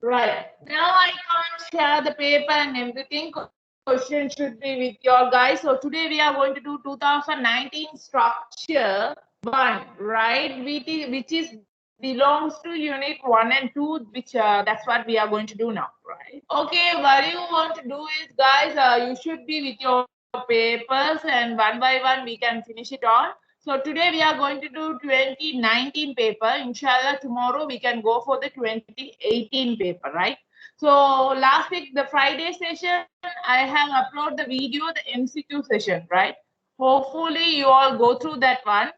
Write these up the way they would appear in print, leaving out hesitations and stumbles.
Right. Now I can't share the paper and everything. Question should be with your guys. So today we are going to do 2019 structure 1, right? Which is belongs to unit 1 and 2, which that's what we are going to do now, right? Okay, what you want to do is, guys, you should be with your papers and one by one we can finish it on. So today we are going to do 2019 paper. Inshallah, tomorrow we can go for the 2018 paper, right? So last week, the Friday session, I have uploaded the video, the MCQ session, right? Hopefully you all go through that one.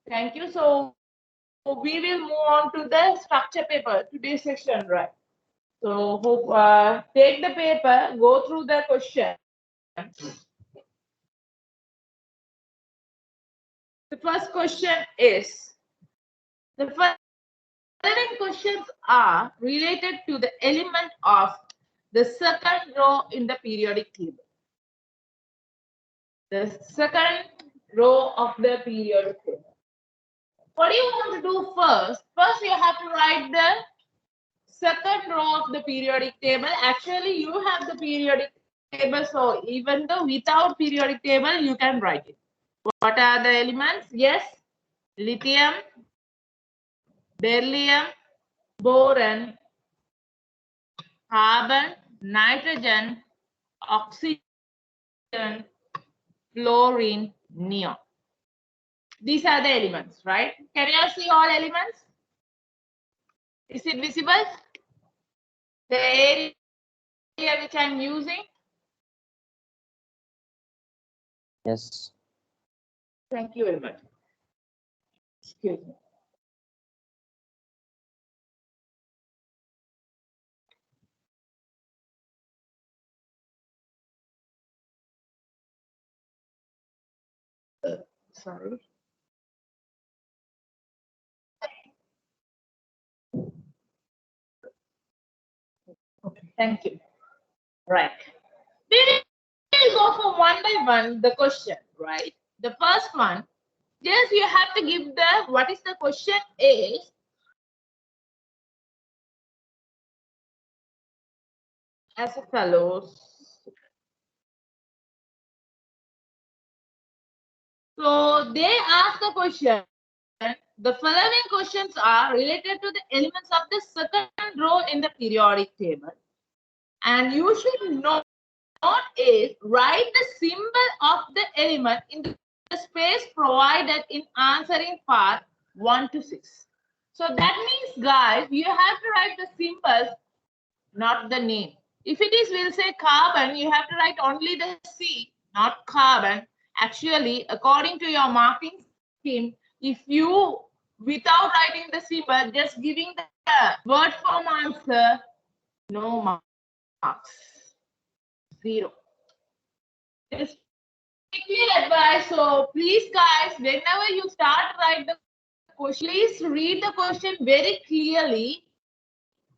Thank you. So we will move on to the structure paper, today's session, right? So hope, take the paper, go through the question. The first question is, the following questions are related to the element of the second row in the periodic table. The second row of the periodic table. What do you want to do first? First, you have to write the second row of the periodic table. Actually, you have the periodic table, so even though without periodic table, you can write it. What are the elements? Yes, lithium, beryllium, boron, carbon, nitrogen, oxygen, fluorine, neon. These are the elements, right? Can you see all elements? Is it visible? The area which I'm using? Yes. Thank you very much. Excuse me. Sorry. Okay, thank you. Right. We will go for one by one the question, right? The first one, just you have to give the, what is the question is, as follows. So they ask the question, the following questions are related to the elements of the second row in the periodic table. And you should know is write the symbol of the element in the space provided in answering part 1 to 6. So that means, guys, you have to write the symbols, not the name. If it is, we'll say carbon, you have to write only the C, not carbon. Actually, according to your marking scheme, if you, without writing the symbol, just giving the word form answer, no marks. 0. Just strictly advice. So please, guys, whenever you start write the question, please read the question very clearly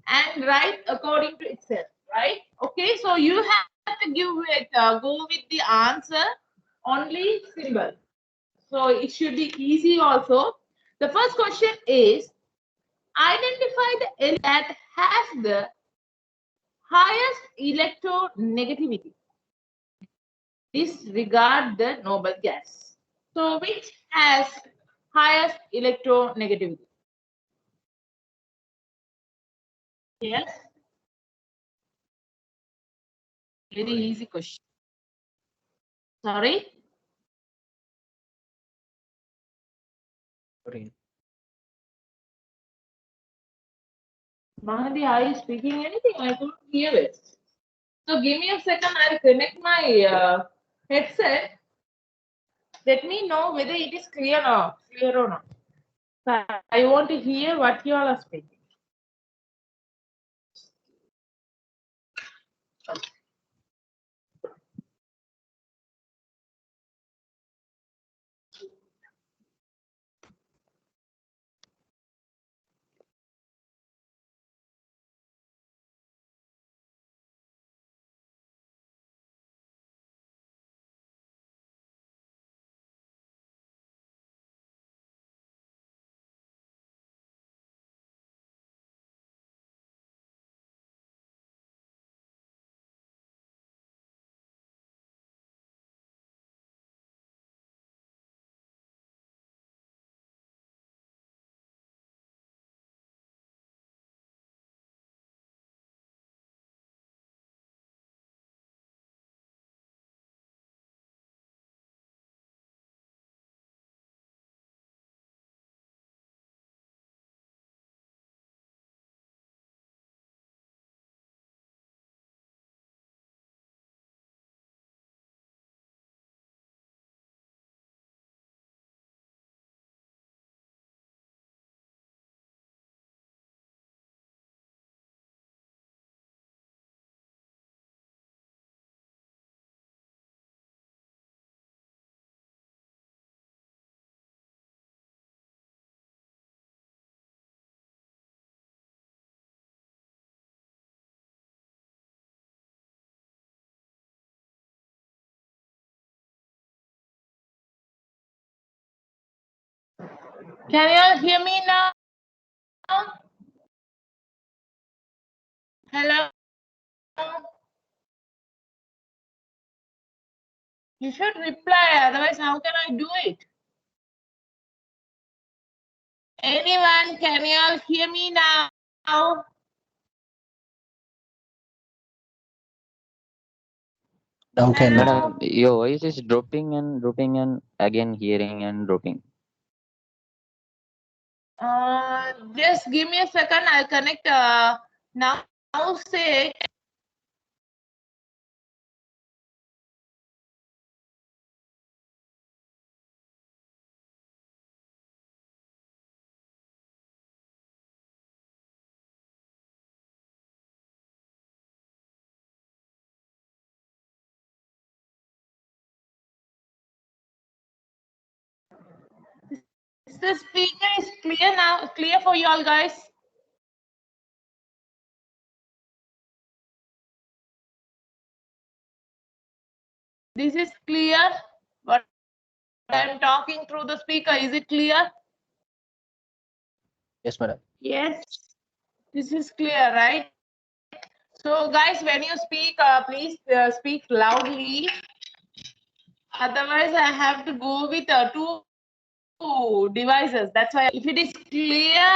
and write according to itself, right? Okay, so you have to give it, go with the answer only symbol. So it should be easy also. The first question is, identify the element that has the highest electronegativity. Disregard the noble gas. So which has highest electronegativity? Yes. Very easy question. Sorry? Fluorine. Mahadi, are you speaking anything? I couldn't hear it. So give me a second. I'll connect my headset. Let me know whether it is clear or not. So I want to hear what you all are speaking. Can you all hear me now? Hello? You should reply, otherwise how can I do it? Anyone, can you all hear me now? Okay, Hello? madam. Madam, your voice is dropping and again hearing and dropping. Just give me a second, I'll connect now say. The speaker is clear now, clear for you all guys. This is clear. What I'm talking through the speaker, is it clear? Yes, madam. Yes, this is clear, right? So guys, when you speak, please speak loudly. Otherwise, I have to go with two devices. That's why if it is clear,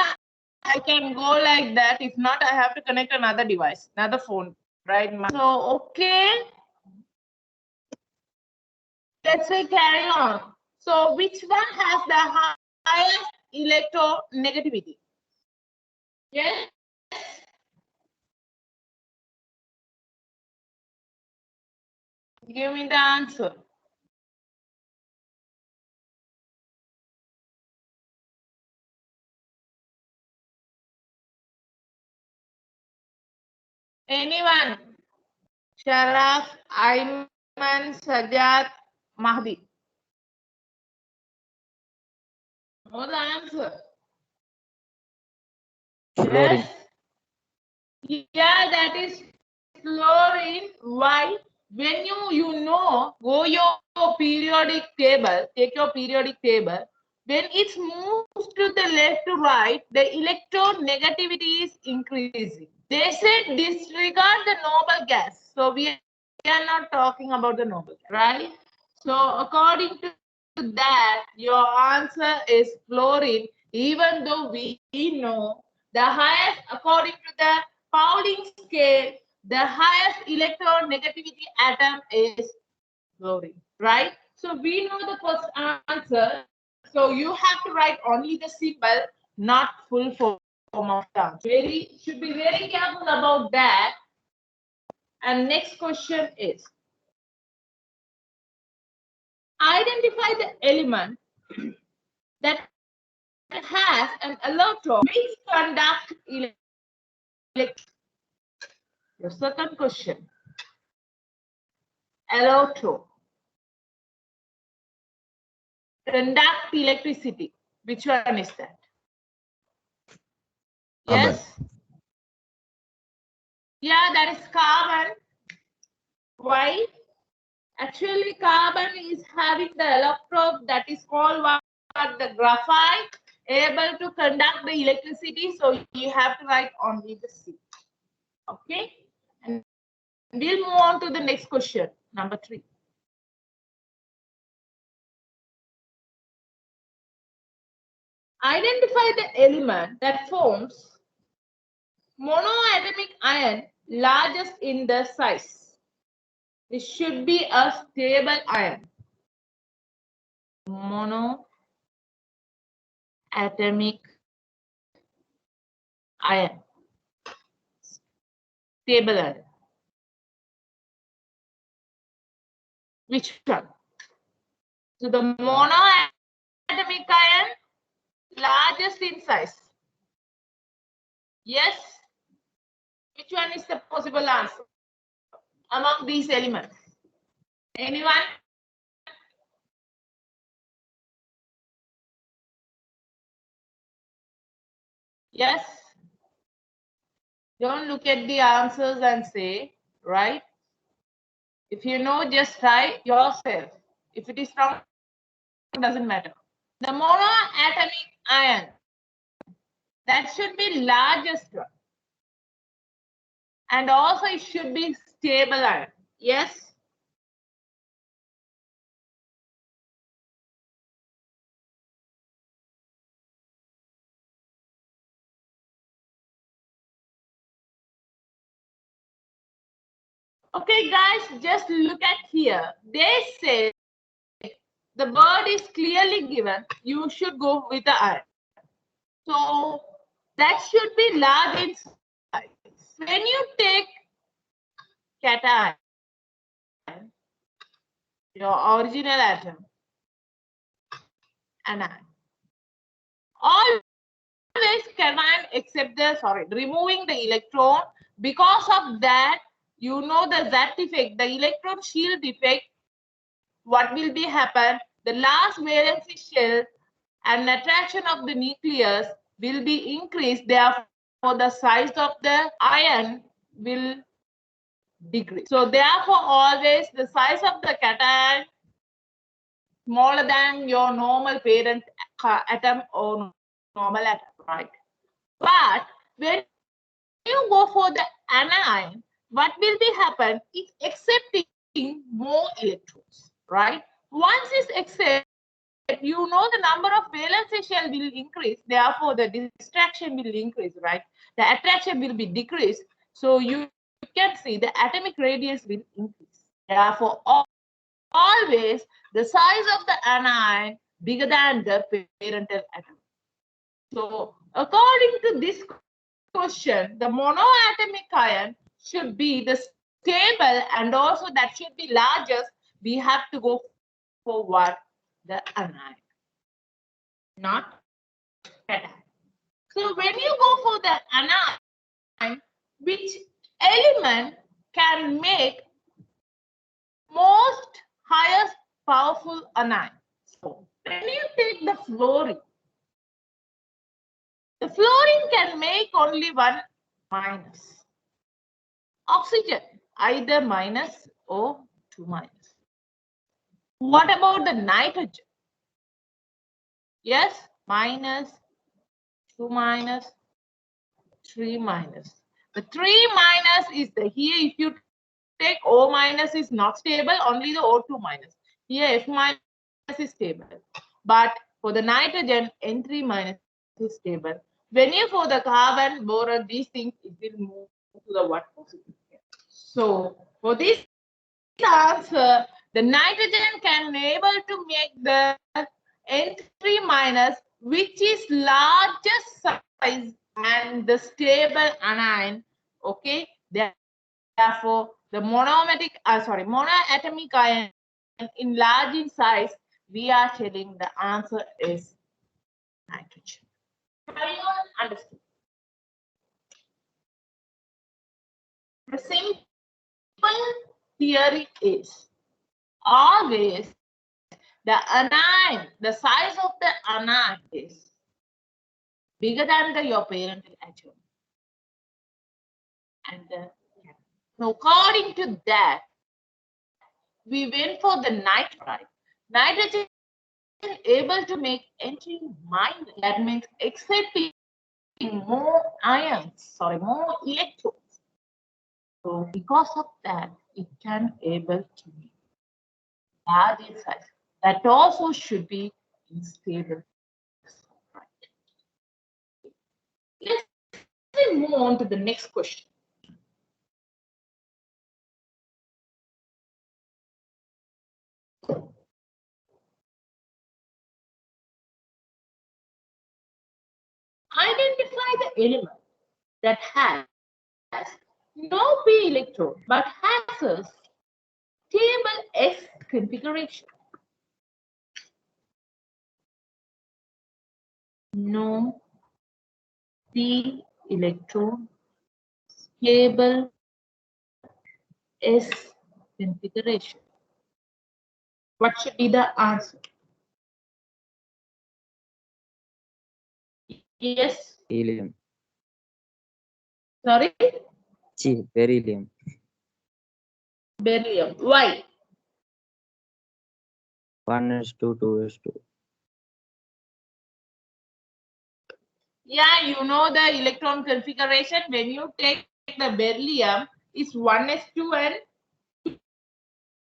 I can go like that. If not, I have to connect another device, another phone, right? So, okay. Let's say carry on. So, which one has the highest electronegativity? Yes. Give me the answer. Anyone? Sharaf, Ayman, Sajjad, Mahdi. Know the answer? Fluorine. Yes. Yeah, that is fluorine. Why? When you know, go your periodic table, take your periodic table. When it moves to the left to right, the electronegativity is increasing. They said disregard the noble gas. So we are not talking about the noble gas, right? So according to that, your answer is fluorine, even though we know the highest, according to the Pauling scale, the highest electronegativity atom is fluorine, right? So we know the first answer. So you have to write only the symbol, not full form of the answer. Should be very careful about that. And next question is, identify the element that has an electron which conduct electricity. The second question, electron conduct electricity. Which one is that? Carbon. Yes? Yeah, that is carbon. Why? Actually, carbon is having the electrode that is called what? The graphite, able to conduct the electricity. So you have to write only the C. Okay? And we'll move on to the next question, number 3. Identify the element that forms monoatomic ion largest in the size. This should be a stable ion. Monoatomic ion. Stable ion. Which one? So the monoatomic ion largest in size. Yes. Which one is the possible answer among these elements? Anyone? Yes. Don't look at the answers and say, right? If you know, just try yourself. If it is wrong, it doesn't matter. The monoatomic ion, that should be largest one. And also it should be stable ion. Yes? Okay, guys, just look at here. They say the word is clearly given. You should go with the ion. So that should be large in size. When you take cation, your original atom, anion, always cation except the, removing the electron. Because of that, you know the Z effect, the electron shield effect. What will be happen? The last valency shell and attraction of the nucleus will be increased. Therefore, the size of the ion will decrease. So, therefore, always the size of the cation smaller than your normal parent atom or normal atom, right? But when you go for the anion, what will be happen? It's accepting more electrons, right? Once it's accept, you know the number of valence shell will increase. Therefore, the distraction will increase, right? The attraction will be decreased. So you can see the atomic radius will increase. Therefore, always the size of the anion bigger than the parental atom. So according to this question, the monoatomic ion should be the stable and also that should be largest. We have to go for what? The anion, not cation. So when you go for the anion, which element can make most highest powerful anion? So when you take the fluorine can make only one minus. Oxygen, either minus or 2 minus. What about the nitrogen? Yes, minus, 2 minus, 3 minus. The 3 minus is the here. If you take O minus is not stable, only the O2 minus. Here F minus is stable. But for the nitrogen, N3 minus is stable. When you for the carbon, boron, these things, it will move to the what positive. So for this answer, the nitrogen can able to make the N3 minus, which is largest size and the stable anion. Okay, therefore the monoatomic ion in large in size, we are telling the answer is nitrogen. Have you all understood? The simple theory is always the anion, the size of the anion is bigger than your parental atom. And so according to that, we went for the nitride. Nitrogen is able to make N3 minus. That means accepting more ions, more electrons. So because of that, it can able to be large in size. That also should be stable. Right. Let's move on to the next question. Identify the element that has no p electron but has a stable s configuration. No p electron, stable s configuration. What should be the answer? Yes. Helium. Sorry? Beryllium. Beryllium. Why? 1:2, 2:2. Yeah, you know the electron configuration. When you take the beryllium, it's 1s2 and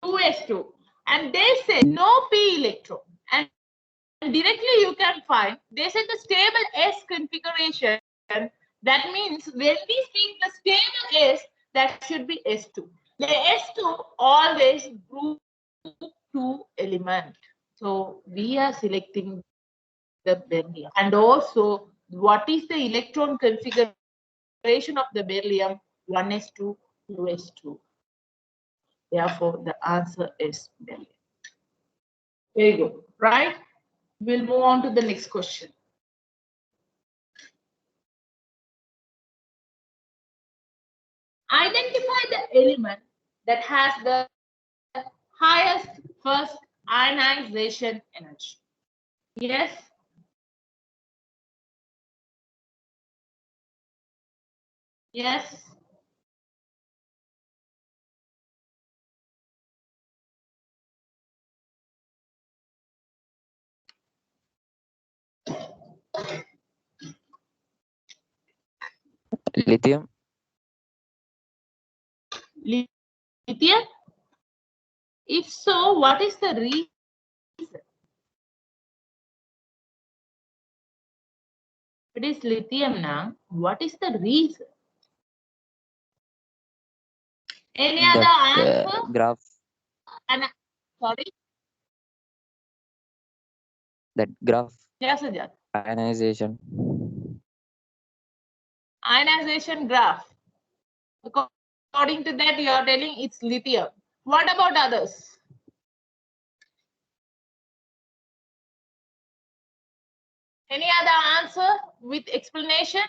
2s2. And they say no p electron. And directly you can find, they said the stable S configuration. That means when we speak the stable S, that should be S2. The S2 always group 2 element. So we are selecting the beryllium. And also, what is the electron configuration of the beryllium? 1s2, 2s2. Therefore, the answer is beryllium. Very good, right? We'll move on to the next question. Identify the element that has the highest first ionization energy. Yes? Yes? Lithium. Lithium? If so, what is the reason? It is lithium now. What is the reason? Any other That answer? graph. Sorry? That graph. Yes, Ajay. Ionization. Ionization graph. According to that, you are telling it's lithium. What about others? Any other answer with explanation?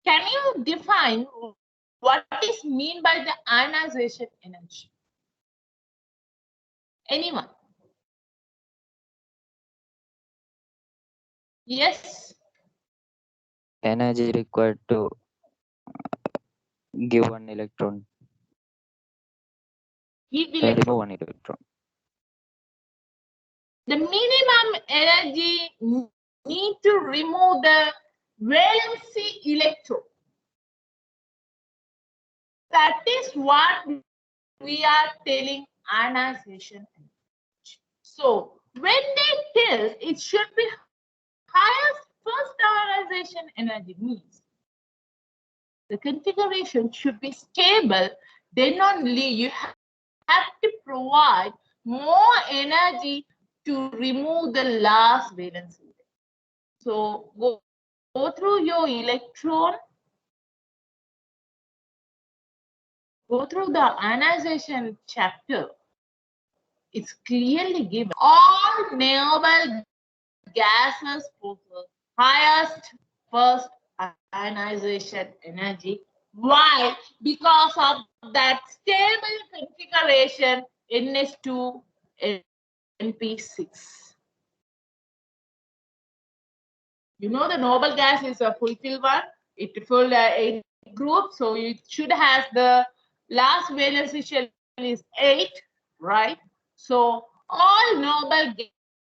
Can you define what is mean by the ionization energy? Anyone? Yes. Energy required to give one electron. Give Remove electron. one electron. The minimum energy need to remove the valency electron. That is what we are telling ionization energy. So when they tell it should be highest first ionization energy means the configuration should be stable, then only you have to provide more energy to remove the last valency. So go through your electron, go through the ionization chapter. It's clearly given. All noble gases possess highest first ionization energy. Why? Because of that stable configuration NH2 NP6. You know the noble gas is a fulfilled one. It fulfilled 8 groups, so it should have the last valency shell is 8, right? So all noble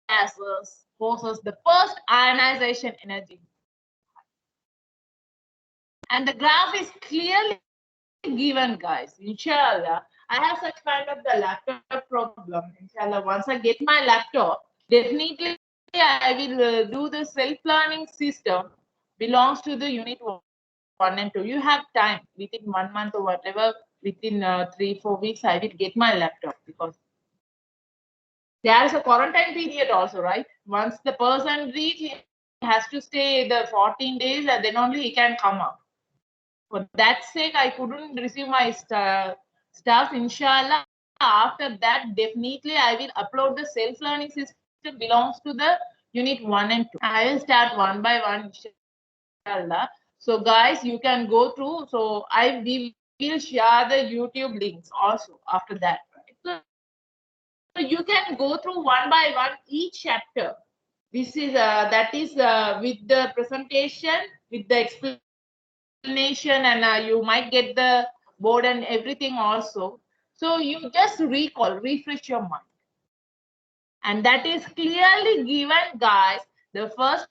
gases possess the first ionization energy. And the graph is clearly given, guys. Inshallah, I have such kind of the laptop problem. Inshallah, once I get my laptop, definitely I will do the self-learning system belongs to the unit 1 and 2. You have time within 1 month or whatever, within 3-4 weeks, I will get my laptop because there is a quarantine period also, right? Once the person reach, he has to stay the 14 days and then only he can come out. For that sake, I couldn't receive my stuff. Inshallah, after that, definitely I will upload the self-learning system belongs to the unit 1 and 2. I will start one by one, inshallah. So guys, you can go through. So we will share the YouTube links also after that. Right? So you can go through one by one each chapter. This is that is with the presentation, with the explanation, and you might get the board and everything also. So you just recall, refresh your mind. And that is clearly given, guys. The first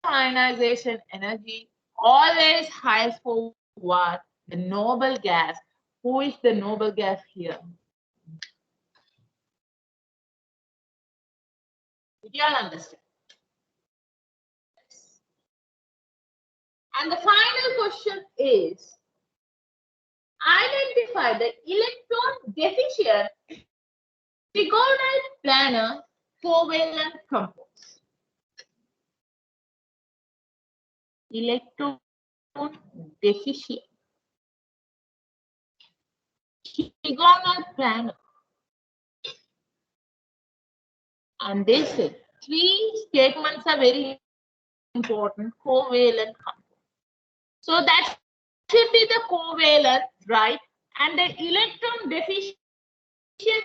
ionization energy always hides for what? The noble gas. Who is the noble gas here? Did you all understand? And the final question is, identify the electron deficient trigonal planar covalent compounds. Electron deficient trigonal planar. And they say 3 statements are very important, covalent compounds. So that should be the covalent, right? And the electron deficient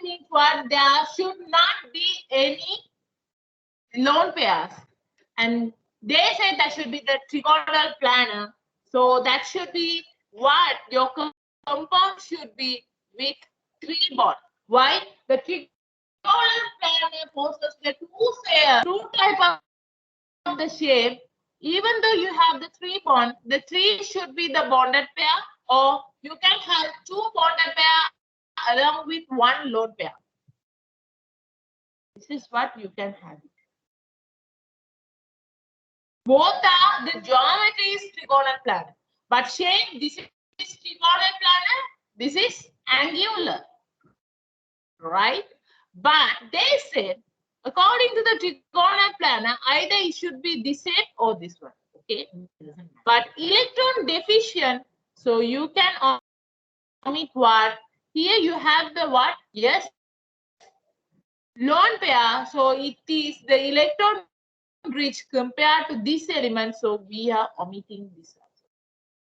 means what? There should not be any lone pairs. And they say that should be the trigonal planar. So that should be what? Your compound should be with 3 bonds. Why? The trigonal planar possesses the two type of the shape. Even though you have the 3 bonds, the 3 should be the bonded pair, or you can have 2 bonded pair along with 1 lone pair. This is what you can have. Both are the geometry is trigonal planar. But Shane, this is trigonal planar, this is angular, right? But they said, according to the trigonal planar, either it should be this shape or this one. Okay, but electron deficient, so you can omit what? Here you have the what? Yes, lone pair. So it is the electron rich compared to this element. So we are omitting this.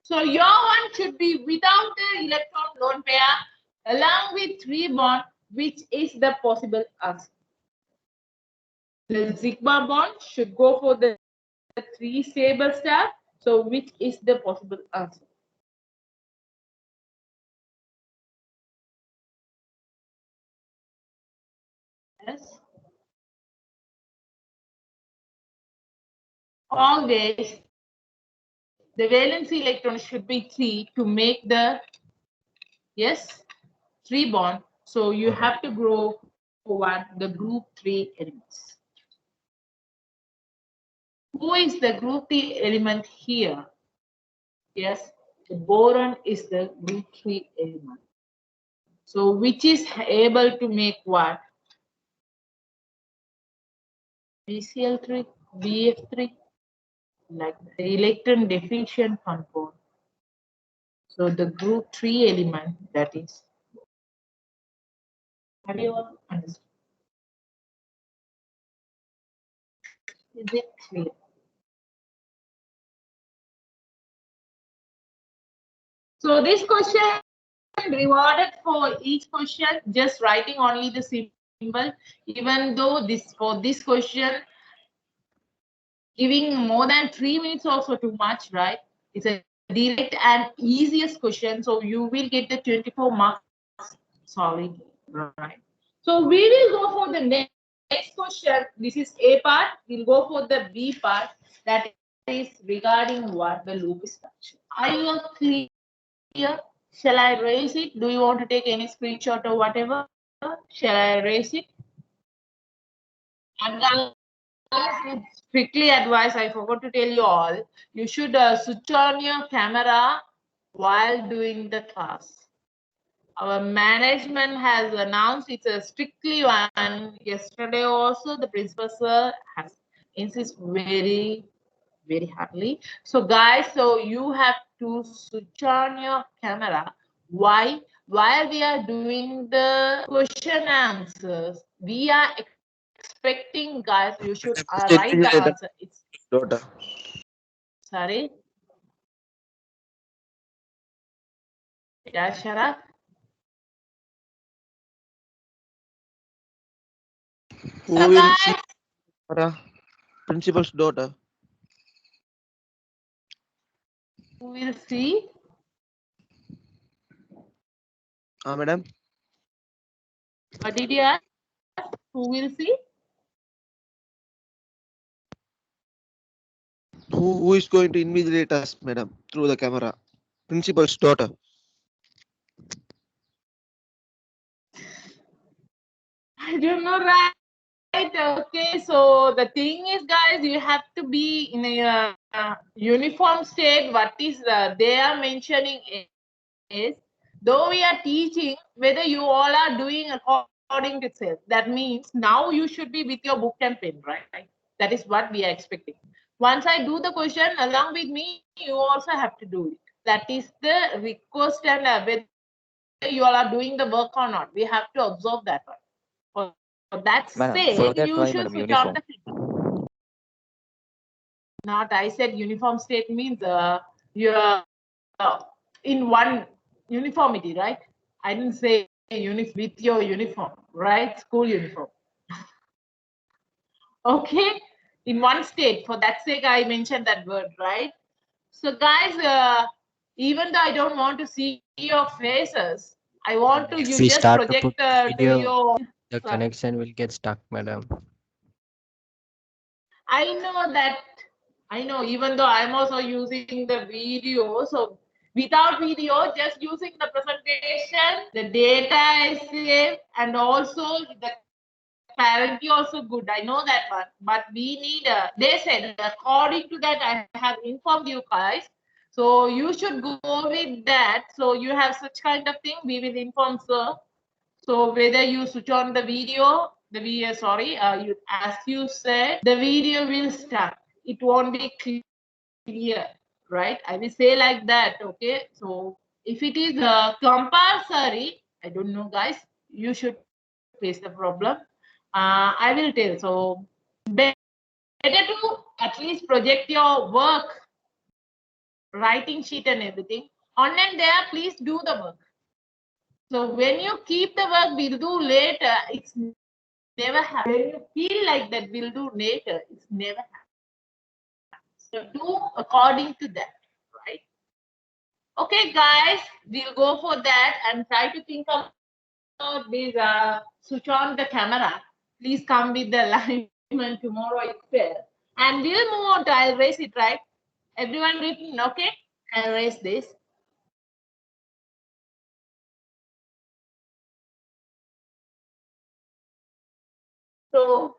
So your one should be without the electron lone pair along with 3 bond, which is the possible answer. The sigma bond should go for the 3 stable star. So which is the possible answer? Yes. Always the valency electron should be 3 to make the, yes, 3 bond. So you have to grow for what? The group 3 elements. Who is the group 3 element here? Yes, the boron is the group 3 element. So which is able to make what? BCl3, BF3, like the electron deficient compound. So the group 3 element, that is. Have you all understood? Is it clear? So this question rewarded for each question just writing only the symbol, even though this for this question giving more than 3 minutes also too much, right? It's a direct and easiest question, so you will get the 24 marks solid, right? So we will go for the next question. This is A part. We'll go for the B part, that is regarding what? The loop structure. Are you clear? Shall I erase it? Do you want to take any screenshot or whatever? Shall I erase it? And guys, strictly advise, I forgot to tell you all, you should switch on your camera while doing the class. Our management has announced it's a strictly one. Yesterday also the principal sir has insisted very hardly. So guys, so you have to switch on your camera. Why? While we are doing the question answers, we are expecting, guys, you should write the answer. It's Daughter. sorry. Yeah, Sharaf. Who So will see guys, Farah? Principal's daughter. who will see? Madam. What did you ask? Who will see? Who is going to invigilate us, madam, through the camera? Principal's daughter. I don't know, right? Okay, so the thing is, guys, you have to be in a uniform state. What is they are mentioning is, though we are teaching, whether you all are doing according to self. That means now you should be with your book and pen, right? That is what we are expecting. Once I do the question along with me, you also have to do it. That is the request, and whether you all are doing the work or not, we have to observe that one. For that Madam, for said, that you why, should madam, switch on uniform? the. Not I said uniform state means you're in one uniformity, right? I didn't say with your uniform, right? School uniform. Okay, in one state. For that sake, I mentioned that word, right? So, guys, even though I don't want to see your faces, I want to If you we just start to put project to video, your. the connection will get stuck, madam. I know that. I know, even though I'm also using the video. So without video, just using the presentation, the data is saved, and also the clarity also good. I know that one. But we need, they said, according to that, I have informed you guys. So you should go with that. So you have such kind of thing, we will inform, sir. So whether you switch on the video, as you said, the video will start. It won't be clear, right? I will say like that, okay? So if it is compulsory, I don't know, guys, you should face the problem. I will tell. So better to at least project your work, writing sheet and everything. On and there, please do the work. So when you keep the work, we'll do later, it's never happen. When you feel like that we'll do later, it's never happen. So do according to that, right? Okay, guys, we'll go for that and try to think about this. Switch on the camera. Please come with the alignment tomorrow itself. And we'll move on to, I'll raise it, right? Everyone written, okay? I'll raise this. So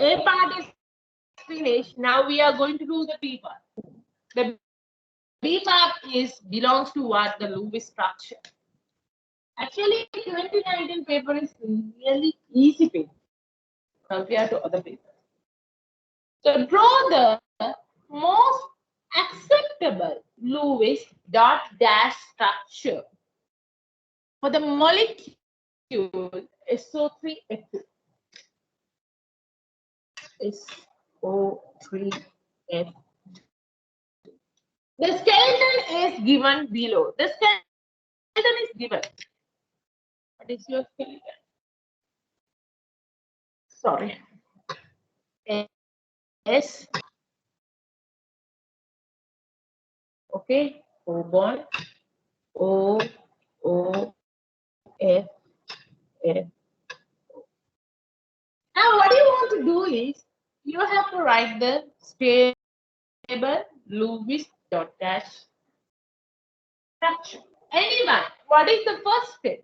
A part is finished. Now we are going to do the B part. The B part belongs to what? The Lewis structure. Actually, 2019 paper is really easy paper compared to other papers. So draw the most acceptable Lewis dot dash structure for the molecule SO3F2. SO3F. The skeleton is given below. The skeleton is given. What is your skeleton? Sorry. S. Okay. O bond. O. O. F. F. Now, what you want to do is you have to write the stable Lewis dot dash structure. Anyone, what is the first step?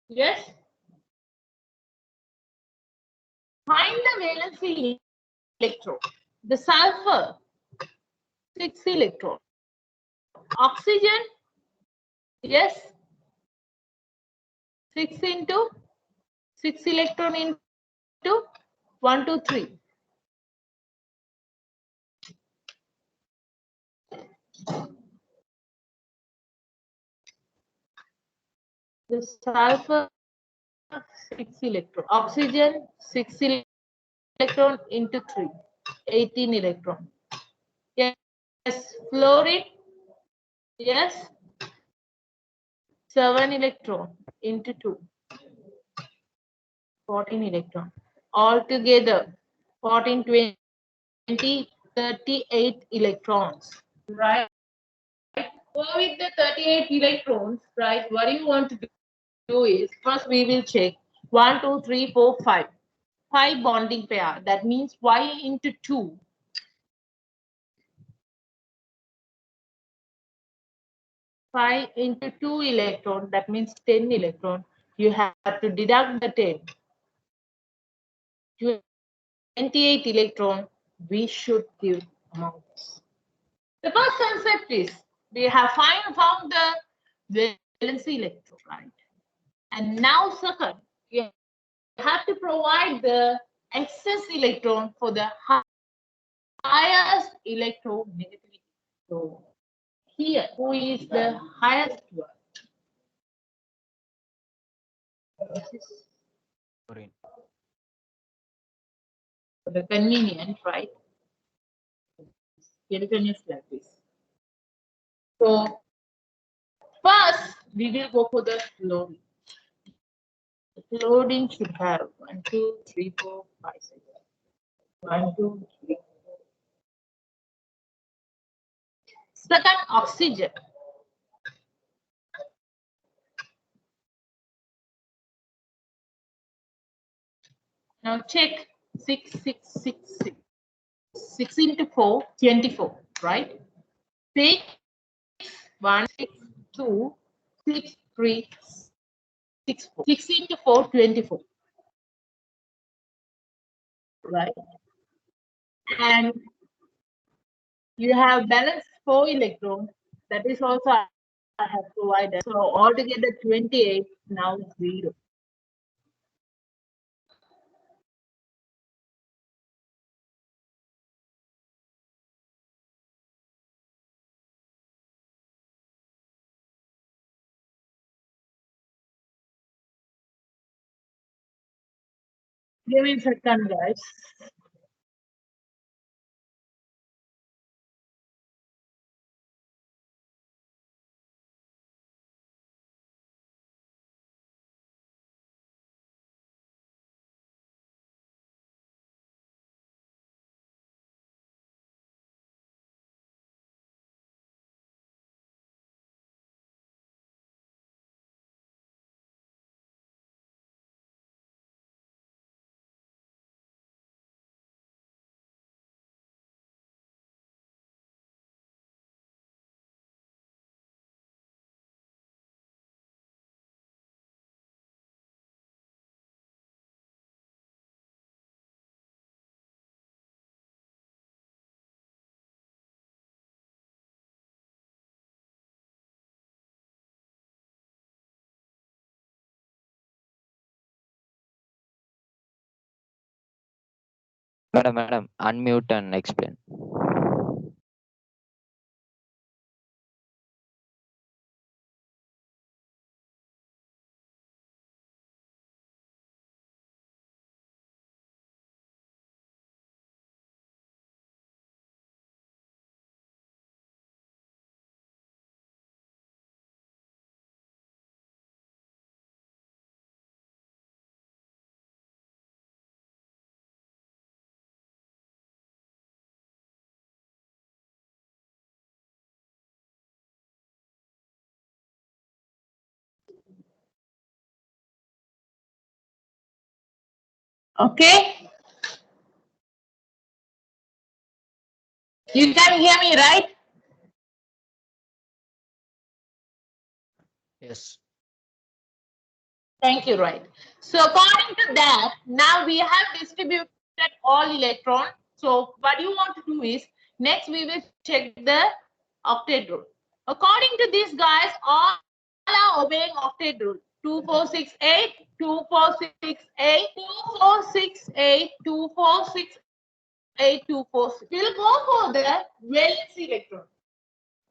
Yes. Find the valency electron. The sulfur, 6 electron. Oxygen, yes. 6 into 6 electron into 1, 2, 3. The sulfur, 6 electron. Oxygen, 6 electron into 3. 18 electron. Yes. Fluorine, yes. 7 electron into 2. 14 electron. Altogether, 14, 20, 38 electrons. Right? Go with the 38 electrons, right? What you want to do is, first we will check 1, 2, 3, 4, 5. 5 bonding pair. That means Y into 2. Five into 2 electron, that means 10 electron. You have to deduct the 10. 28 electron, we should give amounts. The first concept is we have found the valency electron, right? And now second, you have to provide the excess electron for the highest electronegativity. So here, who is the highest one? This is Fluorine. for the convenient, right? Skeleton is like this. So first, we will go for the loading. The loading should have 1, 2, 3, 4, 5, 6. 1, 2, 3. Second, oxygen. Now check 6, 6, 6, 6. 6 into 4, 24, right? 6, 1, 6, 2, 6, 3, 6, 4. 6 into 4, 24. Right? And you have balanced 4 electrons. That is also I have provided. So altogether 28, now 0. Give me a second, guys. Madam, unmute and explain. Okay. You can hear me, right? Yes. Thank you, right. So according to that, now we have distributed all electrons. So what you want to do is, next we will check the octet rule. According to this, guys, all are obeying octet rule. 2468, 2468, 2468, 2468, 246. We'll go for the valence electron.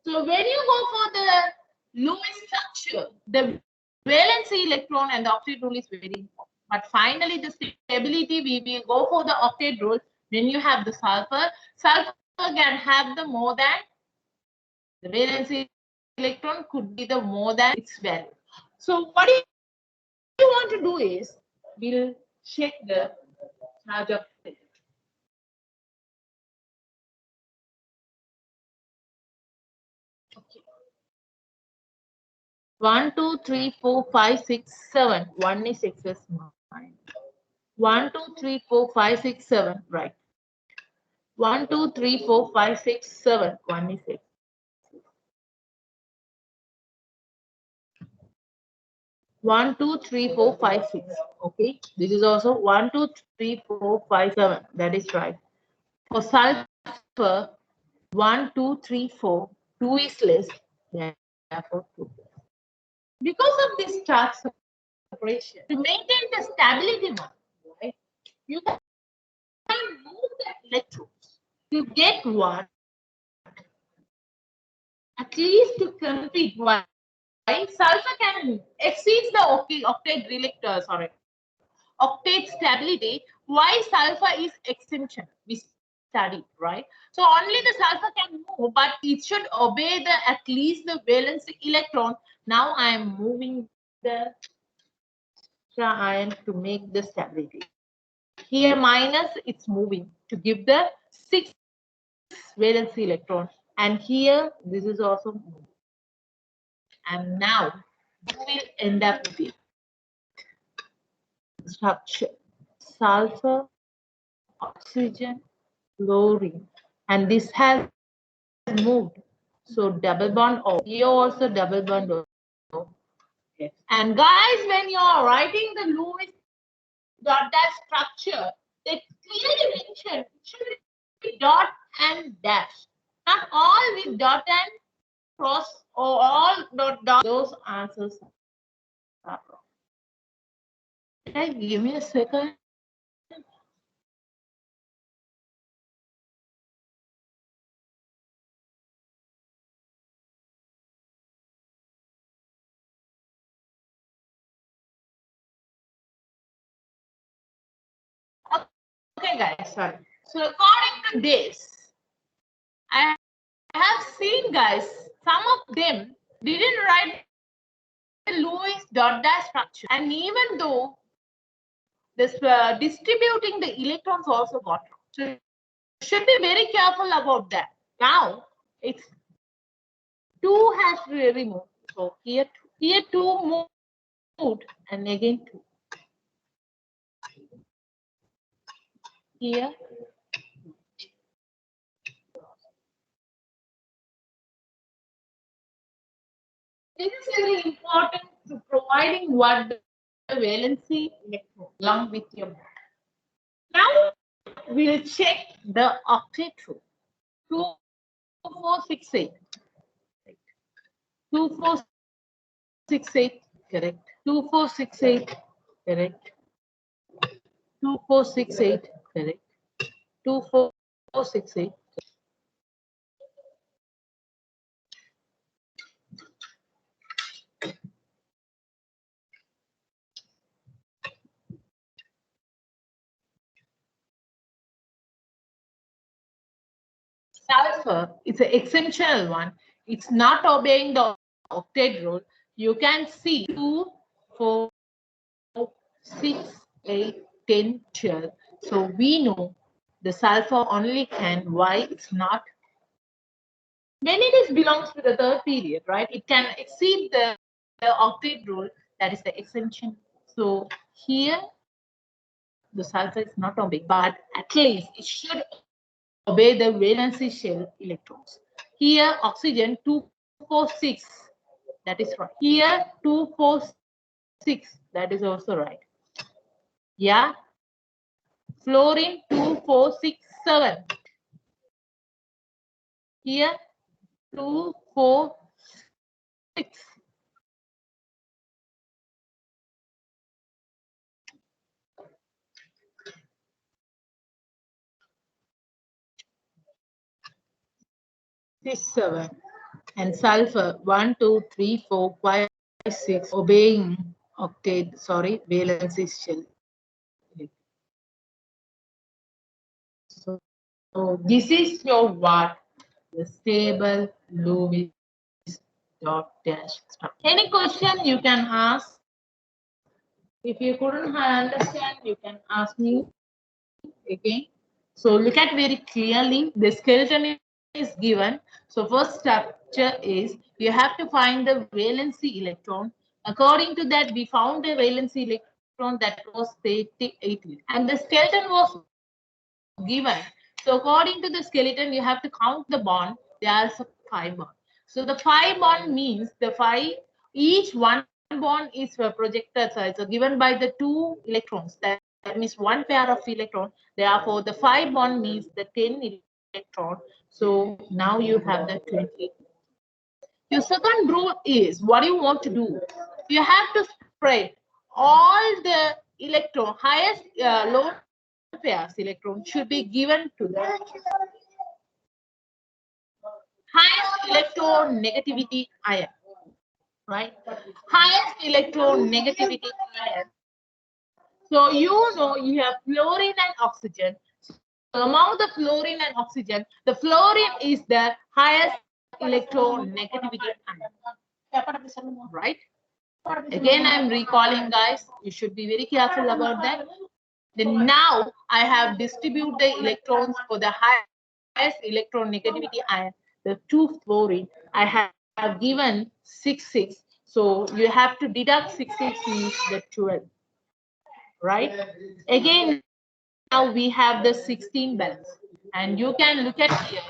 So when you go for the Lewis structure, the valency electron and the octet rule is very important. But finally, the stability, we will go for the octet rule. When you have the sulfur, sulfur can have the more than the valency electron could be the more than its value. So what you want to do is, we'll check the charge of the electron. Okay. 1, 2, 3, 4, 5, 6, 7. 1 is excess mass. 1, 2, 3, 4, 5, 6, 7. Right. 1, 2, 3, 4, 5, 6, 7. 1 is 6. 1, 2, 3, 4, 5, 6. Okay. This is also 1, 2, 3, 4, 5, 7. That is right. For sulfur, 1, 2, 3, 4. 2 is less. Therefore, 2. Because of this charge separation, to maintain the stability one, right? You can move the electrons to get one, at least to complete one. Sulfur can exceed the octet stability. Why sulfur is extension? We studied, right? So only the sulfur can move, but it should obey the at least the valence electron. Now I am moving the extra ion to make the stability. Here minus, it's moving to give the 6 valence electron, and here this is also moving. And now you will end up with structure: sulfur, oxygen, chlorine, and this has moved. So double bond O. Here also double bond O. Yes. And guys, when you are writing the Lewis dot dash structure, they clearly mention it should be dot and dash, not all with dot and cross or all dot. Those answers are wrong. Okay, give me a second. Okay, guys, sorry. So according to this, I have seen, guys, some of them didn't write the Lewis dot dash structure, and even though this distributing the electrons also got wrong. So should be very careful about that. Now it's 2 has removed. So here 2 moved, and again 2. Here this is very important to providing what the valency electron along with your bond. Now we'll check the octet rule. 2468. 2468, correct. 2468, correct. 2468, correct. 2468. Sulfur is an exceptional one. It's not obeying the octet rule. You can see 2, 4, 6, 8, 10, 12. So we know the sulfur only can. Why it's not? When it is belongs to the third period, right? It can exceed the octet rule. That is the extension. So here the sulfur is not obeying, but at least it should obey the valency shell electrons. Here oxygen 246, that is right. Here 246, that is also right. Yeah. Fluorine 2467. Here 246. This 7. And sulfur 1, 2, 3, 4, 5, 6, obeying octet, sorry, valency shell. So this is your what? The stable Lewis dot dash structure. Any question you can ask. If you couldn't understand, you can ask me again. So look at very clearly. The skeleton is given. So first structure is you have to find the valency electron. According to that, we found the valency that was 18, and the skeleton was given. So according to the skeleton, you have to count the bond. There's a 5 bond. So the 5 bond means the 5, each one bond is projected, so given by the 2 electrons. That means one pair of electron. Therefore, the 5 bond means the 10 electron. So now you have the 20. Your second rule is what you want to do. You have to spread all the electron, highest lone pairs electron should be given to the highest electron negativity ion, right? Highest electron negativity ion. So you know you have fluorine and oxygen. So among the fluorine and oxygen, the fluorine is the highest electron negativity ion, right? Again, I'm recalling, guys. You should be very careful about that. Then now I have distributed the electrons for the highest electron negativity ion, the 2 fluorine. I have given 6, 6. So you have to deduct 6, 6 means the 12, right? Again, now we have the 16 balance. And you can look at here,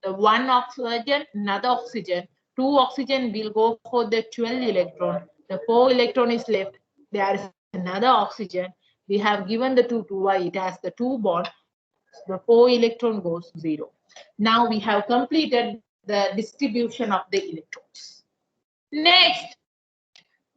the 1 oxygen, another oxygen, 2 oxygen will go for the 12 electron. The 4 electron is left. There is another oxygen. We have given the 2 to Y. It has the 2 bond. The 4 electron goes 0. Now we have completed the distribution of the electrons. Next,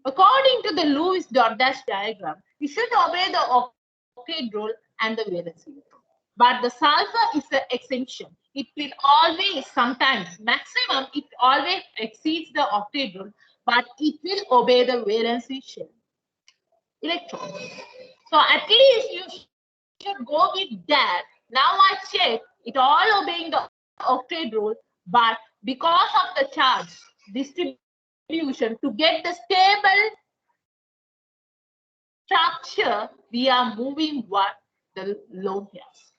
according to the Lewis dot dash diagram, you should obey the octet rule and the valence electron. But the sulfur is the exception. It will always, sometimes, maximum, it always exceeds the octet rule, but it will obey the valency shell electrons. So at least you should go with that. Now I check it all obeying the octet rule, but because of the charge distribution, to get the stable structure, we are moving what? The lone pairs.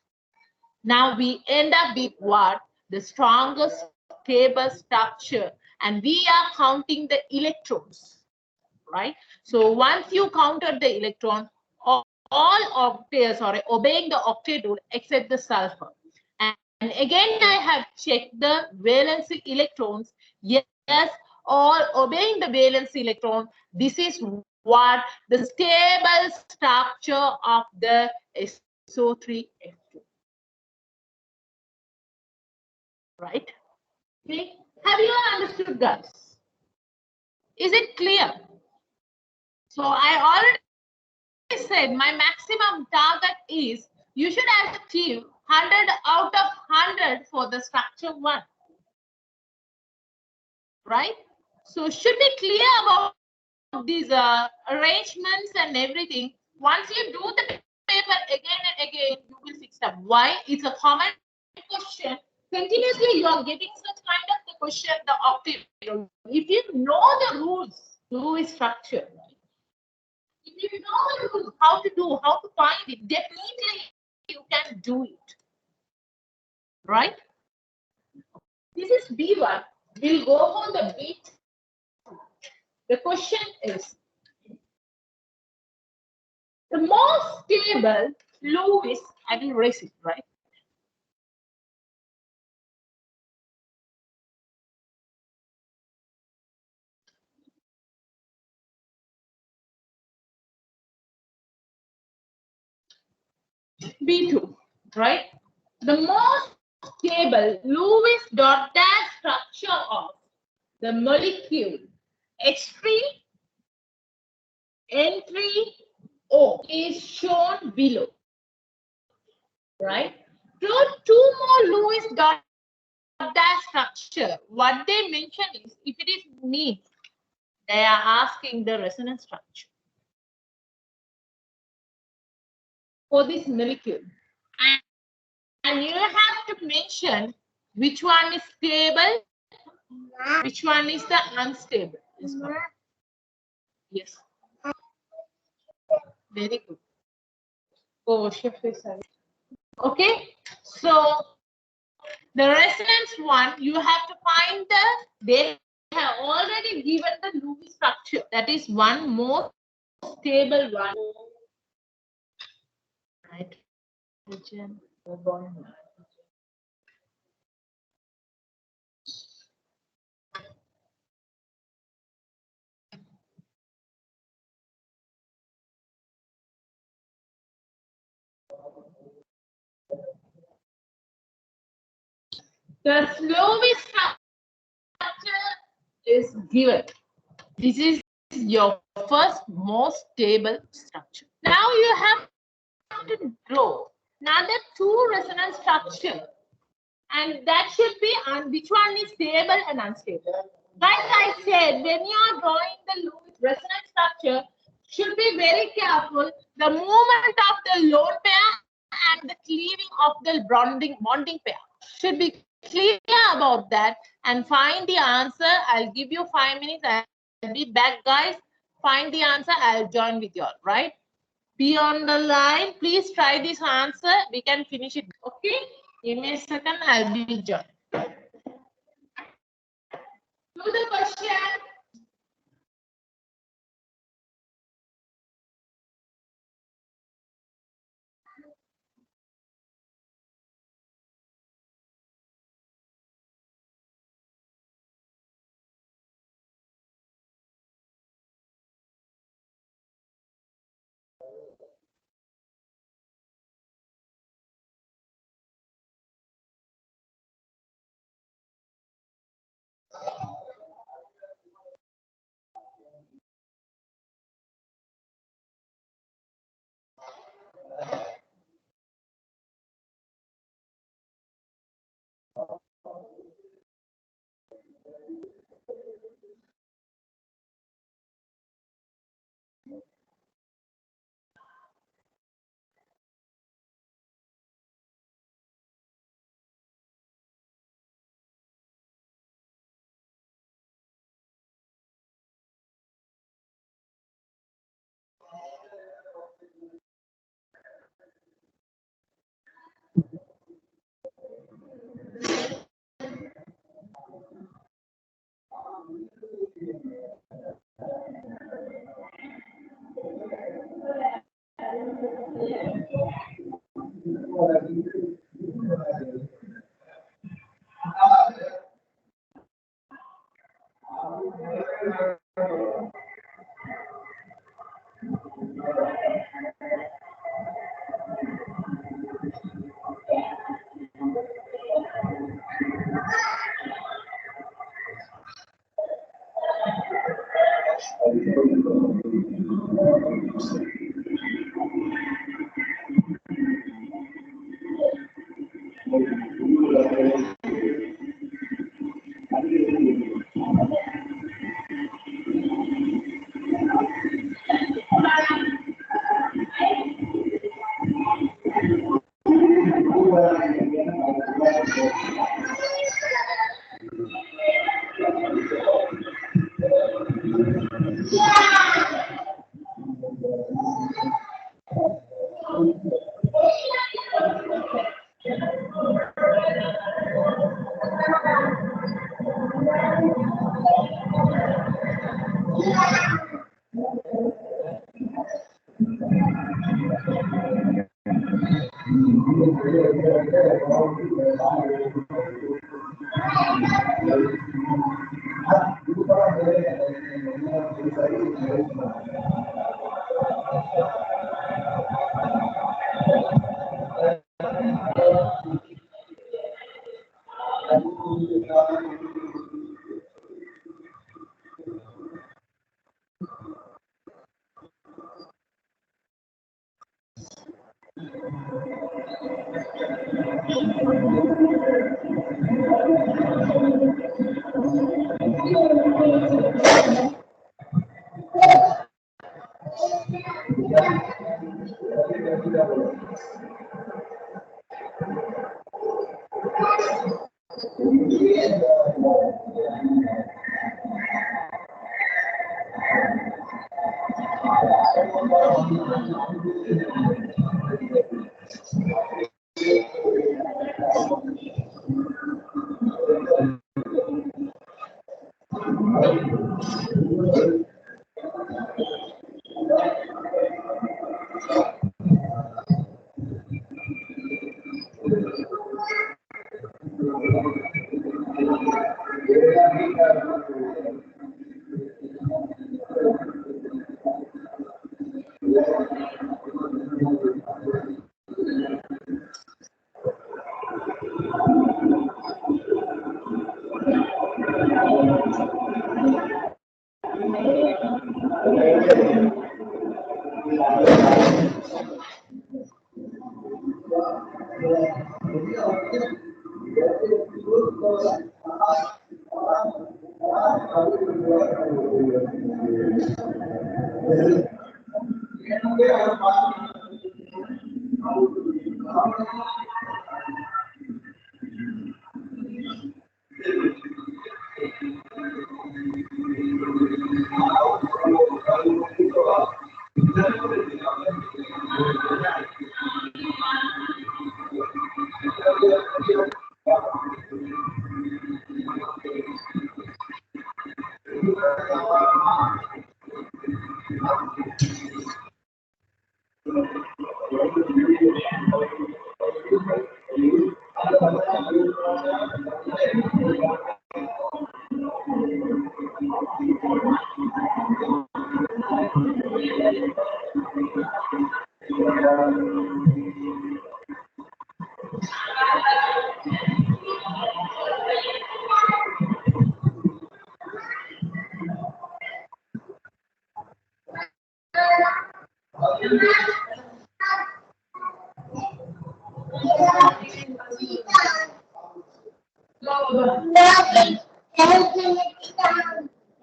Now we end up with what? The strongest stable structure, and we are counting the electrons, right? So once you counted the electron, all octaves are obeying the octet rule except the sulfur. And again, I have checked the valency electrons. Yes, all obeying the valence electron. This is what the stable structure of the SO3F2. Right? Okay. Have you all understood, guys? Is it clear? So I already said my maximum target is you should achieve 100 out of 100 for the structure 1. Right? So should be clear about these arrangements and everything. Once you do the paper again and again, you will fix up. Why? It's a common question. Continuously, you are getting such kind of the question, the octet. If you know the rules, Lewis structure, if you know the rules, how to do, how to find it, definitely you can do it. Right? This is B1. We'll go for the B2. The question is, the most stable Lewis, I will raise it, right? B2, right? The most stable Lewis dot dash structure of the molecule H3, N3O is shown below, right? Two more Lewis dot dash structure. What they mention is if it is mean, they are asking the resonance structure for this molecule. And you have to mention which one is stable, which one is the unstable. Yes. Very good. Oh, shift is okay. So the resonance one, you have to find they have already given the Lewis structure. That is one more stable one. Nitrogen, carbon. The Slovy structure is given. This is your first most stable structure. Now you have to draw another two resonance structure, and that should be on which one is stable and unstable. Like I said, when you are drawing the resonance structure, should be very careful. The movement of the lone pair and the cleaving of the bonding pair should be clear about that and find the answer. I'll give you 5 minutes. I'll be back, guys. Find the answer. I'll join with you all, right? Be on the line. Please try this answer. We can finish it. Okay? Give me a second. I'll be joined. Do the question.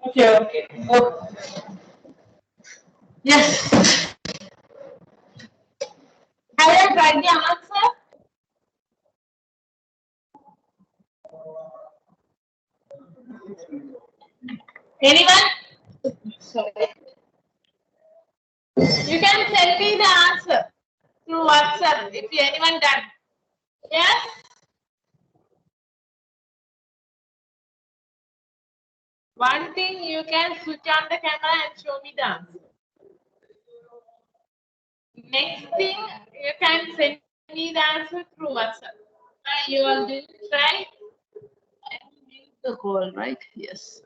Okay, okay. Oh. Yes. Have you tried the answer? Anyone? Sorry. You can send me the answer through WhatsApp if anyone done. Yes? One thing, you can switch on the camera and show me the answer. Next thing, you can send me the answer through WhatsApp. You all did try and mute the call, right? Yes.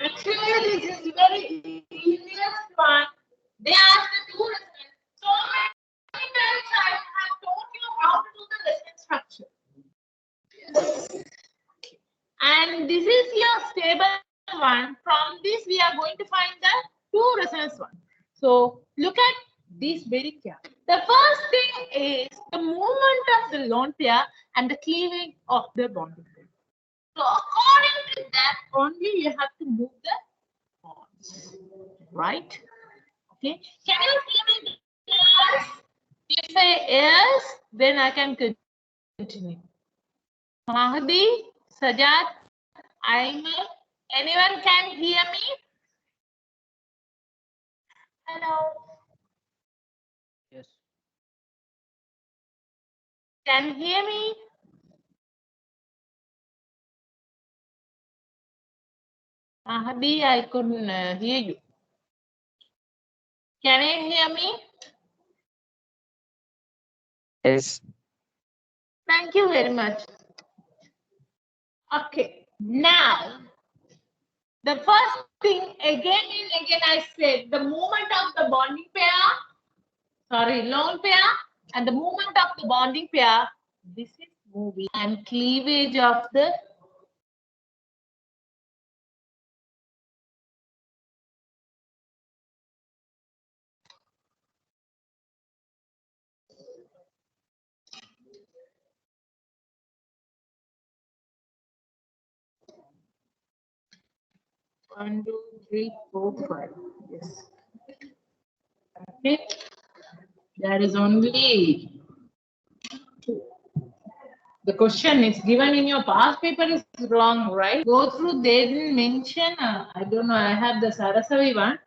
Actually, this is very easiest one. They asked the two lessons. So many times I have told you how to do the lesson structure. And this is your stable one. From this, we are going to find the two resonance one. So look at this very carefully. The first thing is the movement of the lone pair and the cleavage of the bonding pair. So according to that, only you have to move the bonds, right? Okay. Can you hear me? Yes. If you say yes, then I can continue. Mahdi, Sajad, Aiman, anyone can hear me? Hello. Yes. Can hear me? Mahdi, I couldn't hear you. Can you hear me? Yes. Thank you very much. Okay. Now, the first thing again and again I said the movement of the bonding pair, lone pair, and the movement of the bonding pair. This is moving and cleavage of the one, two, three, four, five. Yes. Okay. There is only two. The question is given in your past paper is wrong, right? Go through, they didn't mention, I don't know, I have the Sarasavi one.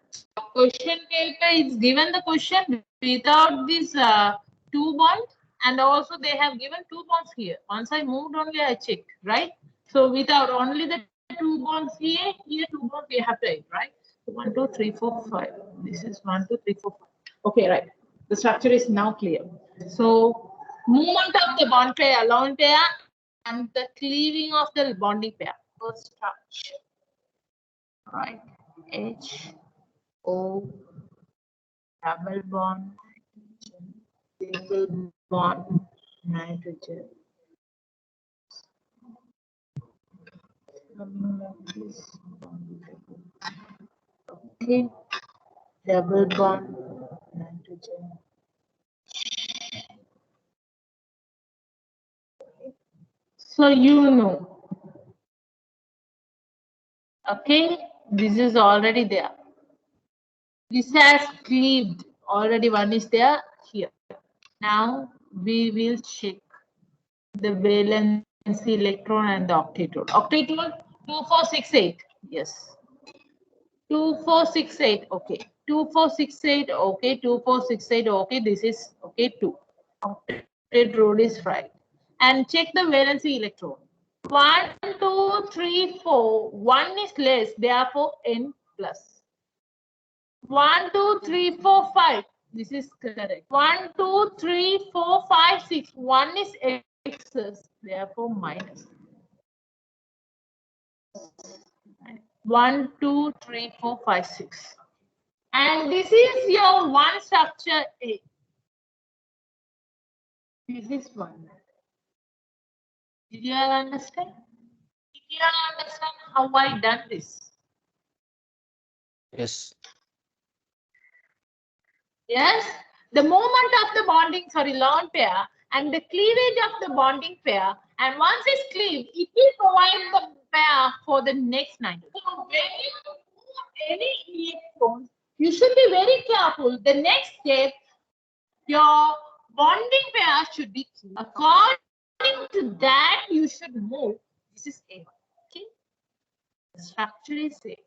Question paper is given the question without this two bonds, and also they have given two bonds here. Once I moved only I checked, right? So without only the two bonds here two bonds we have to add, right? So 1, 2, 3, 4, 5. This is 1, 2, 3, 4, 5. Okay, right. The structure is now clear. So movement of the bond pair, lone pair, and the cleaving of the bonding pair. First touch. Right. H O double bond, single bond, nitrogen. Okay, double bond, nitrogen. So you know, okay, this is already there. This has cleaved, already one is there here. Now we will check the valency electron and the octet role. Octet role 2468, yes. 2468, okay. 2468, okay. 2468, okay. This is okay, 2. Octet role is right. And check the valency electron. 1, 2, 3, 4. 1 is less, therefore N plus. 1, 2, 3, 4, 5. This is correct. 1, 2, 3, 4, 5, 6. 1 is excess, therefore minus. 1, 2, 3, 4, 5, 6. And this is your one structure A. This is one. Did you all understand? Did you all understand how I done this? Yes. Yes, the moment of the bonding, lone pair and the cleavage of the bonding pair, and once it's cleaved, it will provide the pair for the next nitrogen. So when you do any electrons, you should be very careful. The next step, your bonding pair should be cleaved. According to that, you should move. This is A1. Okay, the structure is A,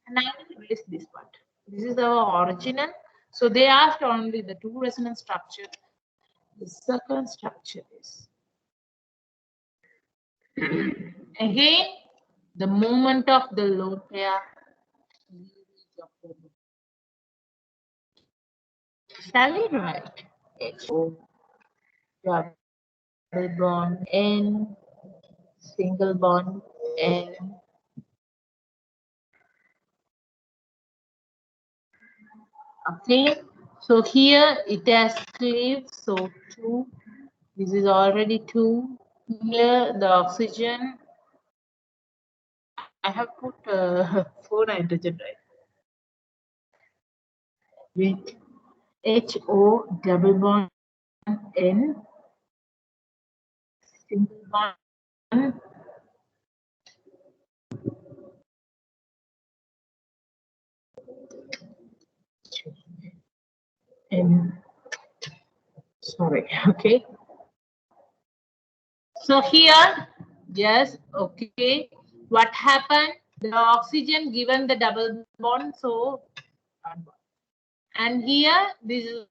and I will erase this part. This is our original. So they asked only the two resonance structure. The second structure is again the moment of the lone pair. Shall we write HO double bond N single bond N okay. So here it has cleaved, so 2. This is already 2. Here the oxygen. I have put 4 nitrogen, right? With HO double bond N single bond N. Sorry, okay. So here, yes, okay. What happened? The oxygen given the double bond, so and here this is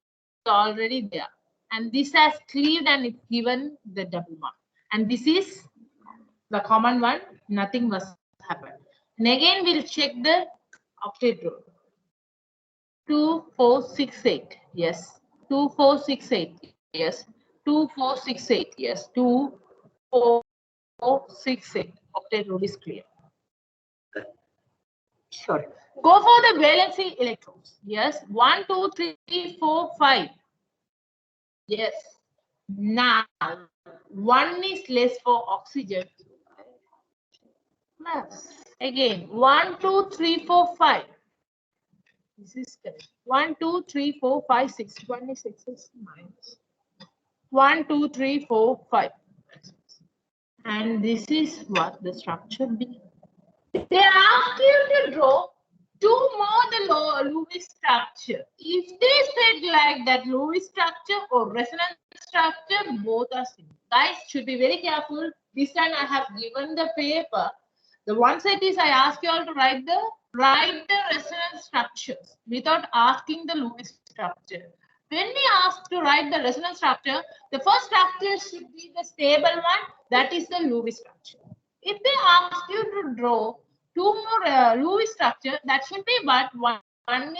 already there, and this has cleaved and it's given the double bond, and this is the common one. Nothing must happen. And again, we'll check the octet rule. 2468, yes. 2468, yes. 2468, yes. 2468. Octet rule is clear. Sure. Go for the valency electrons. Yes. 1, 2, 3, 4, 5. Yes. Now, 1 is less for oxygen. Plus. Again, 1, 2, 3, 4, 5. This is correct. 1, 2, 3, 4, 5, 6. 1 is excess minus. 1, 2, 3, 4, 5. And this is what the structure be. They ask you to draw 2 more the Lewis structure. If they said like that Lewis structure or resonance structure, both are similar. Guys should be very careful. This time I have given the paper. The one set is I ask you all to write the resonance structures without asking the Lewis structure. When we ask to write the resonance structure, the first structure should be the stable one, that is the Lewis structure. If they ask you to draw 2 more Lewis structure, that should be but one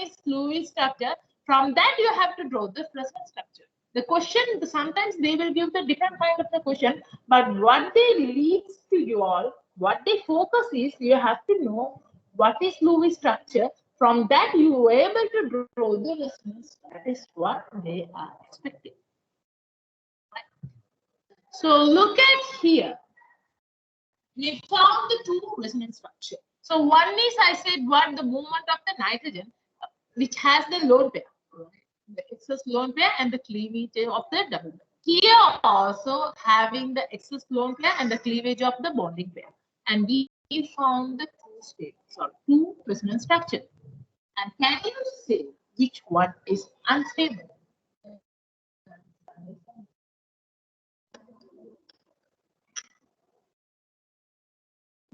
is Lewis structure. From that you have to draw the resonance structure. The question, sometimes they will give the different kind of the question, but what they leads to you all, what they focus is you have to know what is Lewis structure. From that you are able to draw the resonance is what they are expecting. So look at here. We found the two resonance structure. So one is, I said, what the movement of the nitrogen, which has the lone pair, the excess lone pair and the cleavage of the double pair. Here also having the excess lone pair and the cleavage of the bonding pair. And we found the two resonance structure. And can you say which one is unstable?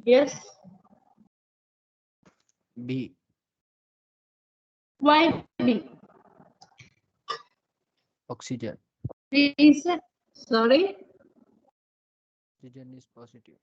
Yes. B. Why B? Oxygen. Reason? Sorry. Oxygen is positive.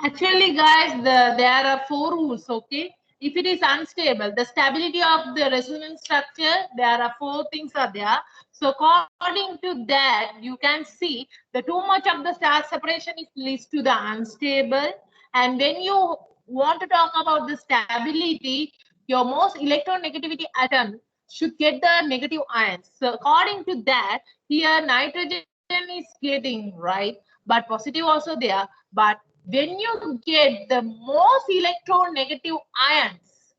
Actually, guys, there are four rules, okay? If it is unstable, the stability of the resonance structure, there are four things are there. So according to that, you can see the too much of the star separation is leads to the unstable. And when you want to talk about the stability, your most electronegativity atom should get the negative ions. So according to that, here nitrogen is getting right, but positive also there. But when you get the most electronegative ions,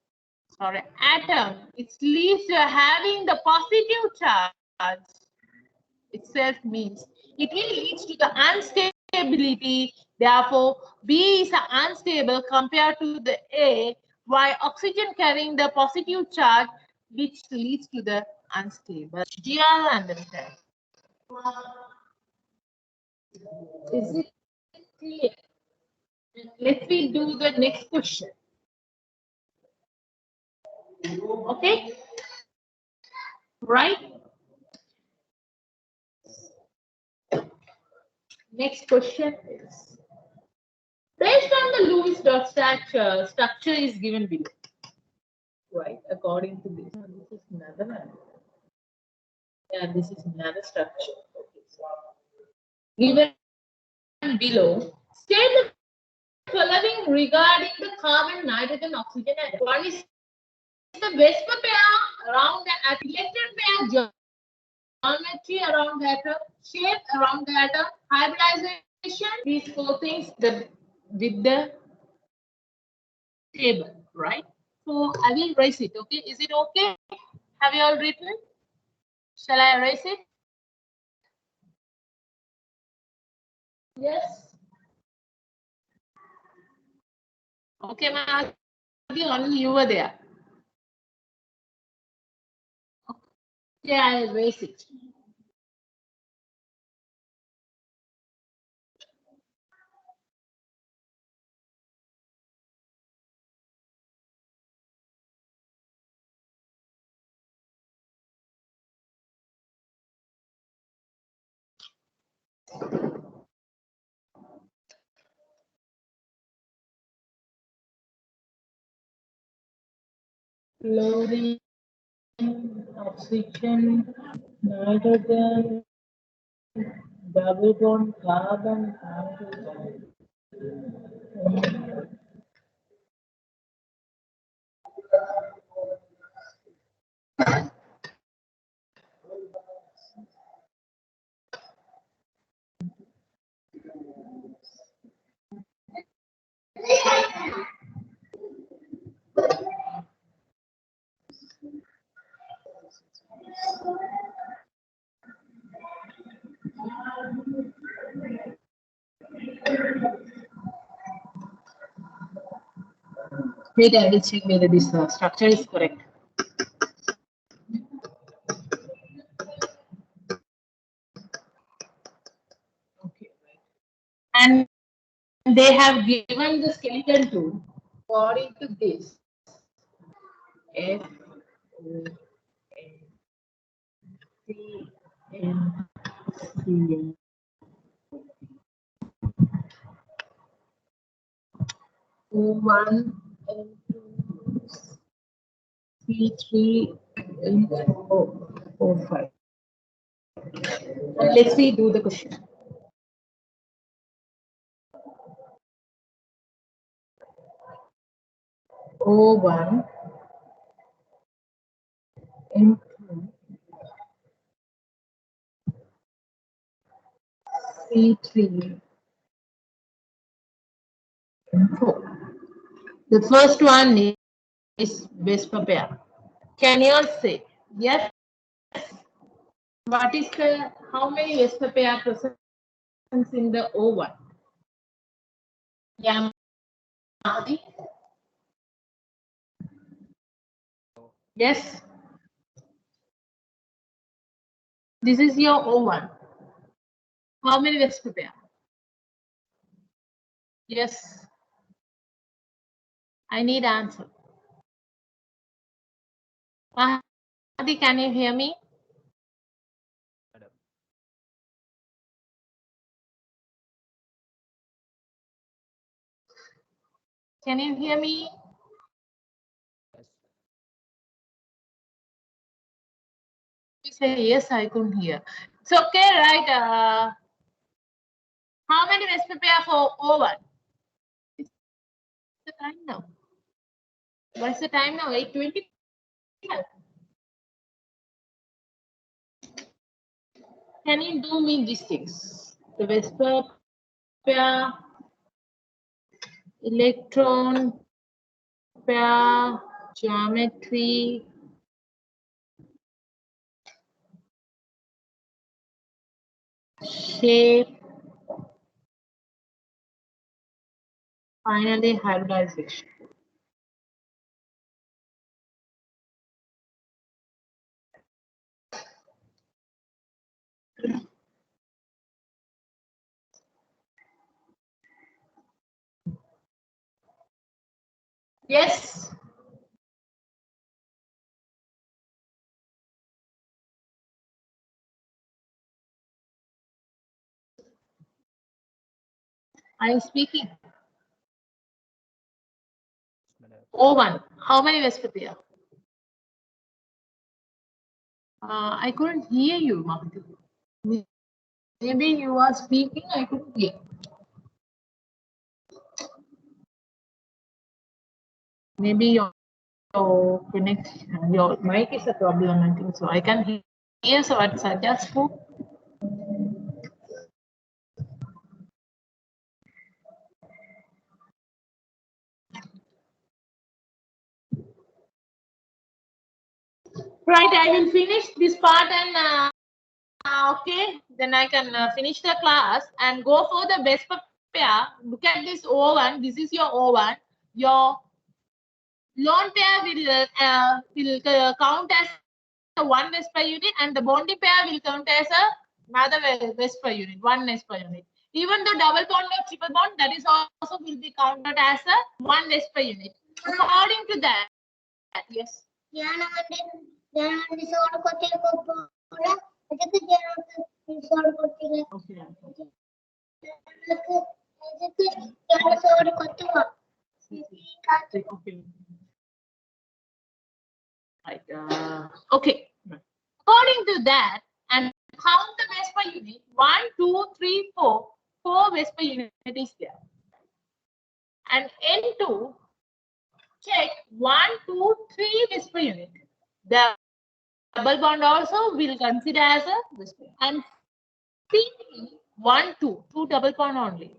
sorry, atom, it leads to having the positive charge itself means it will lead to the unstability. Therefore, B is unstable compared to the A, while oxygen carrying the positive charge, which leads to the unstable. Do you understand? Is it clear? Let me do the next question. Okay, right? Next question is, based on the Lewis dot structure is given below. Right, according to this. This is another one. Yeah, this is another structure. Okay, so given below, state the following regarding the carbon, nitrogen, oxygen, and one is the Vesper pair around the electron pair geometry around the atom, shape around the atom, hybridization, these four things with the table, right? So I will erase it, okay? Is it okay? Have you all written? Shall I erase it? Yes. Okay, Mahadi, only you were there. Okay, I erase it. Fluorine, oxygen, nitrogen, double bond, carbon, hydrogen. Wait, I will check whether this structure is correct. Okay. And they have given the skeleton too. According to this, F O N C N C N O1 N2 C3 N4 Let's see do the question. O1 N2 C3 N4. The first one is Vesper pair. Can you all say yes? What is the how many Vesper pair present in the O1? Yeah, Mahdi? Yes. This is your O1. How many Vesper pair? Yes. I need answer. Mahdi, can you hear me? Madam. Can you hear me? Yes. You say yes, I couldn't hear. It's okay, right? How many Vesper pair for O1? It's the time now. What's the time now? 8:20. Can you do me these things? The Vesper pair, electron pair, geometry, shape, finally hybridization. Yes. I'm speaking. Madam. O1. How many Vesper pair? I couldn't hear you, Mahdi. Maybe you are speaking, I couldn't hear. Maybe your connection, your mic is a problem, I think so. I can hear, so I suggest for. Right, I will finish this part and okay, then I can finish the class and go for the Vesper pair. Look at this O1. This is your O1. Your lone pair will count as one Vesper unit, and the bonding pair will count as another Vesper unit, one Vesper unit. Even though double bond or triple bond, that is also will be counted as a one Vesper unit. According to that, yes. Okay. Okay. Right. Okay. According to that, and count the Vesper unit. 1, 2, 3, 4. 4 Vesper unit is there. And N2, check 1, 2, 3 Vesper unit. The double bond also will consider as a Vesper. And C3, 1, 2, 2 double bond only.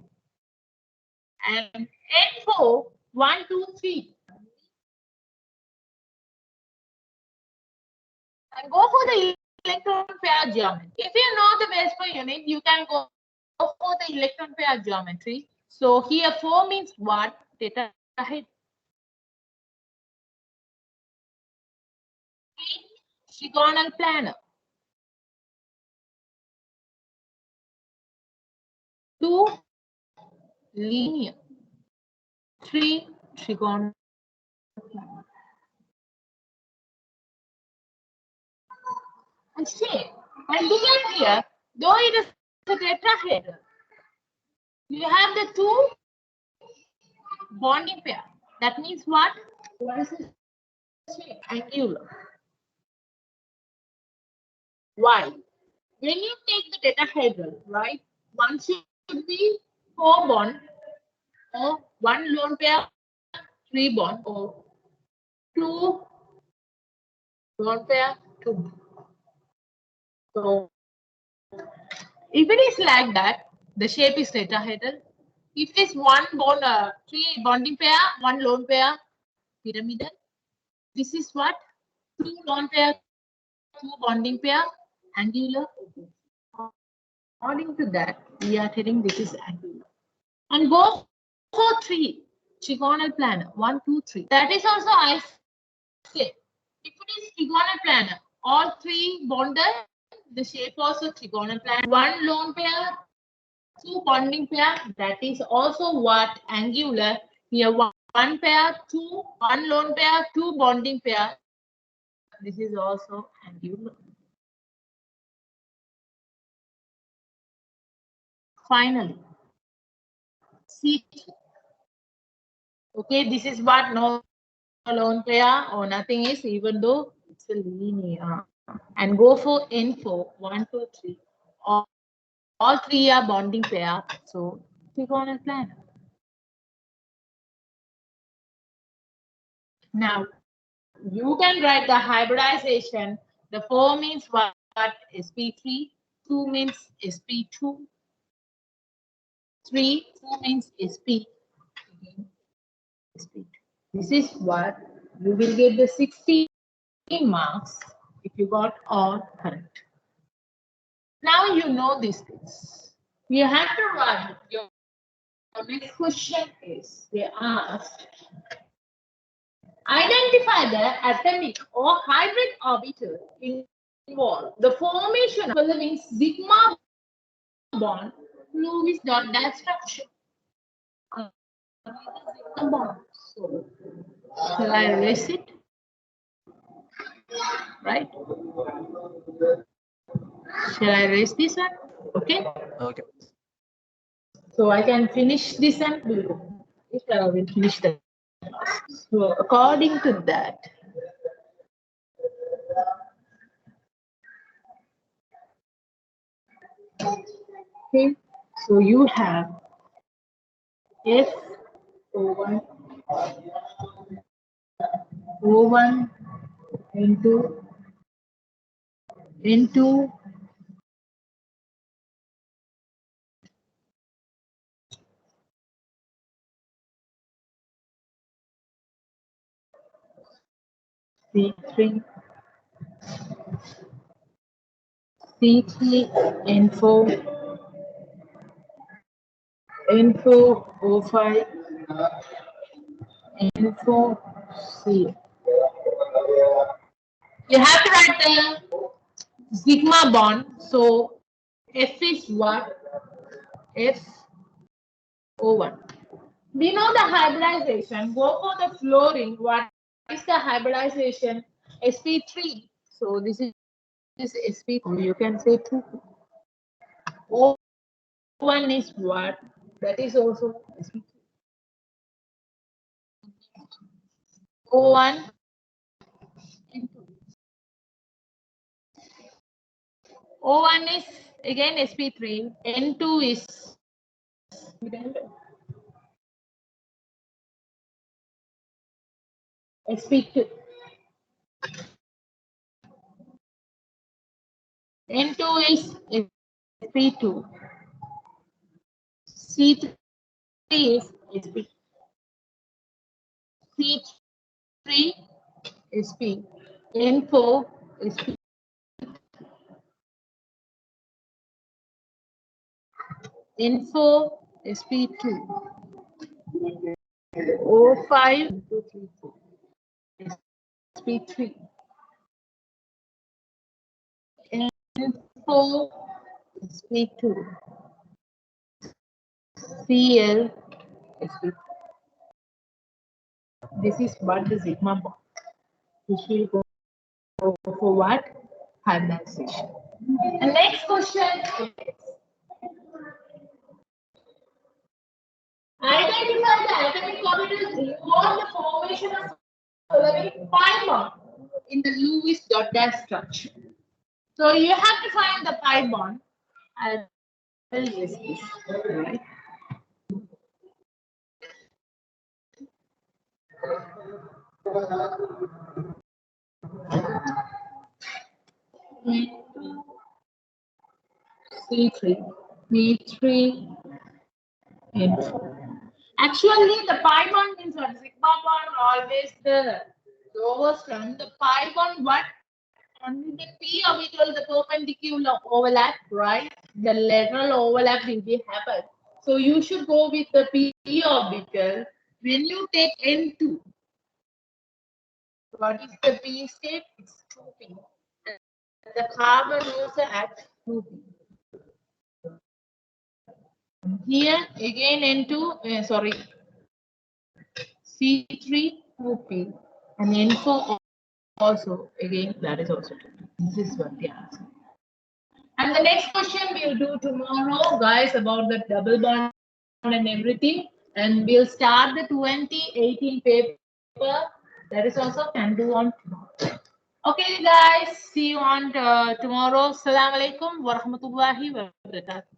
And N4, 1, 2, 3. And go for the electron pair geometry. If you know the Vesper unit, you can go for the electron pair geometry. So here 4 means what? Tetrahedron. Trigonal planar. 2 linear. 3 trigonal planar. And see, and look at here, though it is a tetrahedron, you have the 2 bonding pair. That means what? What is the shape? Angular. Why? When you take the tetrahedral, right? One should be 4 bond, or 1 lone pair, 3 bond, or 2 lone pair, 2. So if it is like that, the shape is tetrahedral. If it is three bonding pair, one lone pair, pyramidal. This is what? 2 lone pair, 2 bonding pair, angular. According to that, we are telling this is angular. And go for 3 trigonal planar. 1, 2, 3. That is also I say. If it is trigonal planar, all 3 bonded, the shape also trigonal planar. 1 lone pair, 2 bonding pair. That is also what? Angular. Here 1 pair, 1 lone pair, 2 bonding pair. This is also angular. Finally, C. Okay, this is what no lone pair or nothing is, even though it's a linear. And go for N4, 1, 2, 3. All 3 are bonding pair. So trigonal planar. Now you can write the hybridization. The 4 means what? sp3. 2 means sp2. 3, 2 means sp. sp2. This is what you will get the 60 marks if you got all correct. Now you know these things. You have to write your next question is they asked identify the atomic or hybrid orbital involved the formation of following sigma bond Lewis dot dash structure. Sigma bond. So shall I erase it? Right? Shall I erase this one? Okay. Okay. So I can finish this and if I will finish that. So according to that, okay, so you have F O1 O1 into N2 C3 C3 N4 N4 O5 N4 C. You have to write the sigma bond. So F is what? FO1. We know the hybridization. Go for the fluorine. What is the hybridization? sp3. So this is sp3. You can say 2. O1 is what? That is also sp3. O1 into O1 is again sp3. N2 is sp2. N2 is sp2. C3 is sp. C3 sp. N4 sp. N4 sp2. O5 2, 3, 4. sp3. N4 sp2. Cl sp. This is what the sigma bond. Which will go for what? Hybridization. And next question is identify the atomic orbitals involved the formation of following pi bond in the Lewis dot dash structure. So you have to find the pi bond. I will use this. Right. C3, B3, N4. Actually, the pi bond means what? Sigma bond always the lowest one. The pi bond what? Only the p orbital, the perpendicular overlap, right? The lateral overlap will be happen. So you should go with the p orbital. When you take N2, what is the p state? It's 2p. And the carbon also at 2p. Here again N2, sorry, C3 2p and N4 also again that is also 2p. This is what the answer. And the next question we'll do tomorrow, guys, about the double bond and everything. And we'll start the 2018 paper. That is also can do on tomorrow. Okay, guys. See you on tomorrow. Assalamu alaikum warahmatullahi wabarakatuh.